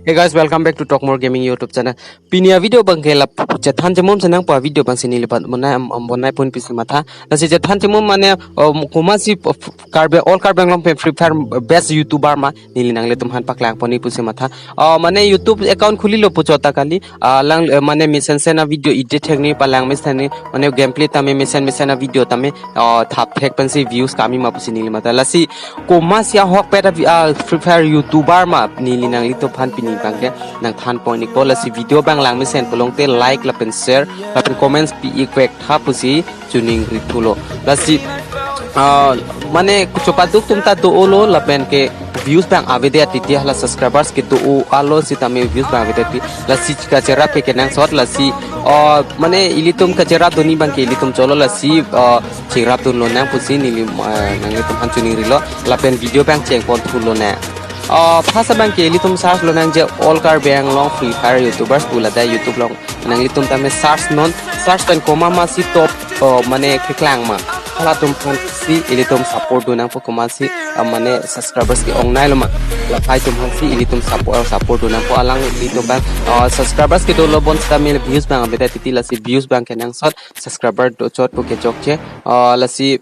Hey guys, welcome back to Talk More Gaming YouTube channel. Pinia video bang ke lap jathan jemum senang pa video bang sini lipat mana bonai pun pisi mata. Nasi jathan jemum mana kumasi Karbi Anglong pe Free Fire best YouTuber ma nili nang le tumhan paklang poni pisi mata. Mana YouTube account khuli lo puchota kali lang mana mission sena video edit tekni palang misani mana gameplay tame mission na video tame thap thek pensi views kami ma pusi nili mata. Lasi kumasi hok pe Free Fire YouTuber ma nili nang li tumhan pini bangke nang than point ko la si video bang lang mi sen polong te like la pen share la pen comments pi equek tha pusi tuning ritulo la si mane kuchopaduk tumta do olo la pen ke views bang avede ati hala subscribers ke do alo si tame views bang avede ti la si ka chera pe ke nang shot la si mane ilitum ka chera doni bang ke ilitum cholo la si chera tun lo nang pusi nili nang tum han tuning rilo la pen video bang cheng pon thulo na Phasa bang ke litum search lo nang je all Karbi Anglong Free Fire YouTubers pula da YouTube long nang litum tame search pen koma ma si top mane keklang ma hala tum phan si ilitum support do nang po koma si mane subscribers ke ong nai lo ma la pai tum han si ilitum support do nang po alang litum bang subscribers ke do lo bon tame views bang beta titi la si views bang ke nang sot subscriber do chot po ke chok che la si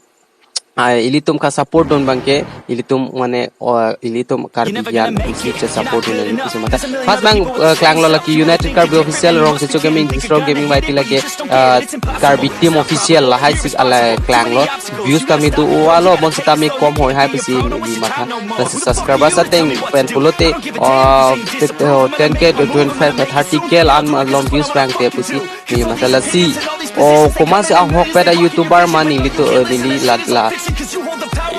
ilitum ka support don bangke ilitum mane ilitum Karbi isi che support don isi mata fast bang klang lo laki United Karbi official rong se gaming distro gaming baiti lake Karbi team official la hai sik ala klang lo views kami tu walo bon se kami kom hoi hai pisi di mata plus subscribers ateng pen pulote 10k to 25 30k an long views bang te pisi ni mata la si kumas hok pada YouTuber mani lito lili la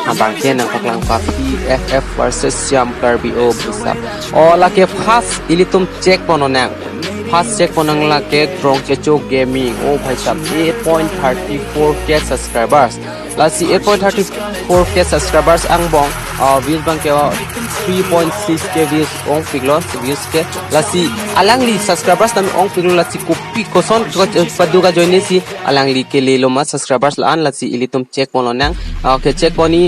abang ken ang paklang pa PFF versus Siam Karbi o bisa lake fast ilitum check pono nang fast check ponang lake drong checho gaming bhai sab 8.34k subscribers lasi 8.34k subscribers ang bong views bang ke 3.6k views ong piglo views ke lasi alang li subscribers tam ong piglo lasi kopi koson paduga join si alang li ke lelo ma subscribers laan lasi ilitum check pono nang ke check poni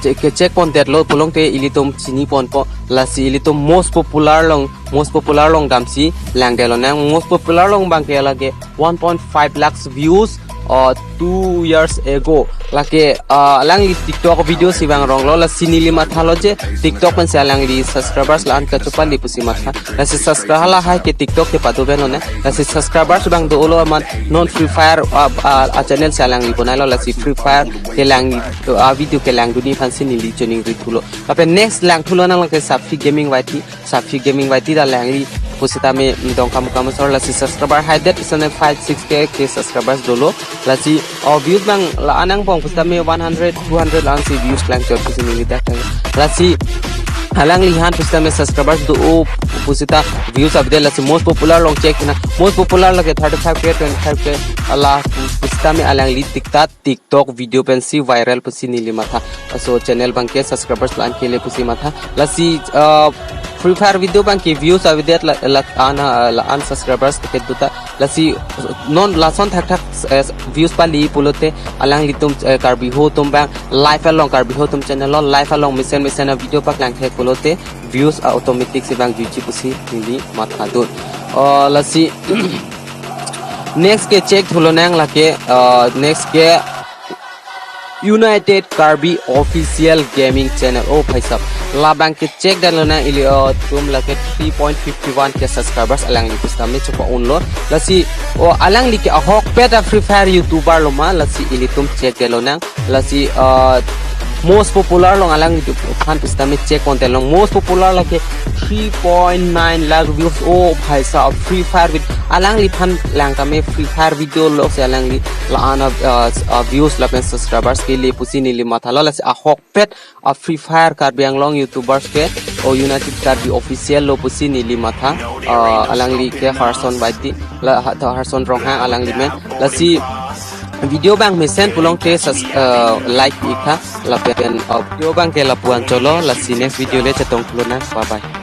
ke check pon det lo pulong te ilitum sini pon po lasi ilitum most popular long damsi lang delo nang most popular long bang ke lage 1.5 lakhs views 2 years ago lake alang li TikTok video si bang rong lo la sinili matha lo je TikTok pen se alang li subscribers lan ka chupa li pusi matha la si subscribe la hai ke TikTok ke padu ben ne la si subscribers bang do lo man non Free Fire a channel se alang li bonai lo la si Free Fire ke lang video ke lang du ni fan sinili joining ritulo ape next lang thulo nang ke Safi Gaming Waiti da lang li pusita me dong kamu sor la si subscriber high that is 56k ke subscribers dolo la si views bang la anang pong pusita me 100 200 lang si views lang chot pusi ni ta la si halang lihan pusita me subscribers do pusita views abde la si most popular long check na most popular la ke 35k 25k ala pusita me alang li TikTok video pen si viral pusi ni matha so channel bang ke subscribers lan ke le pusi matha la si Free Fire video bang ke views avidet la an subscribers ke duta lasi non lason thak views pali pulote alang litum Karbi ho tum bang live along Karbi ho tum channel lo live along mission video pak lang thek pulote views automatic si bang juji pusi ni matha dun lasi next ke check thulo nang lake next ke United Karbi official gaming channel bhai sab la bang ke check dan lona ili tum la ke 3.51 ke subscribers alang li pustame chopa unlo lasi alang li ke hok peta Free Fire YouTuber lo ma lasi ili tum check delona lasi most popular long alang li fan pustame check on long most popular la ke 3.9 lakh views bhai sab Free Fire with alang li fan lang kame Free Fire video lo se alang li la ana views la pen subscribers ke li pusi ni li matha lo lasi hok pet Free Fire Karbi Anglong YouTubers ke United Karbi official lo pusi ni li matha alang li ke Harson baiti la Harson rong ha alang li men lasi video bang mesen pulong te like ikha la pen video bang ke la puan cholo lasi next video le chatong kulona bye bye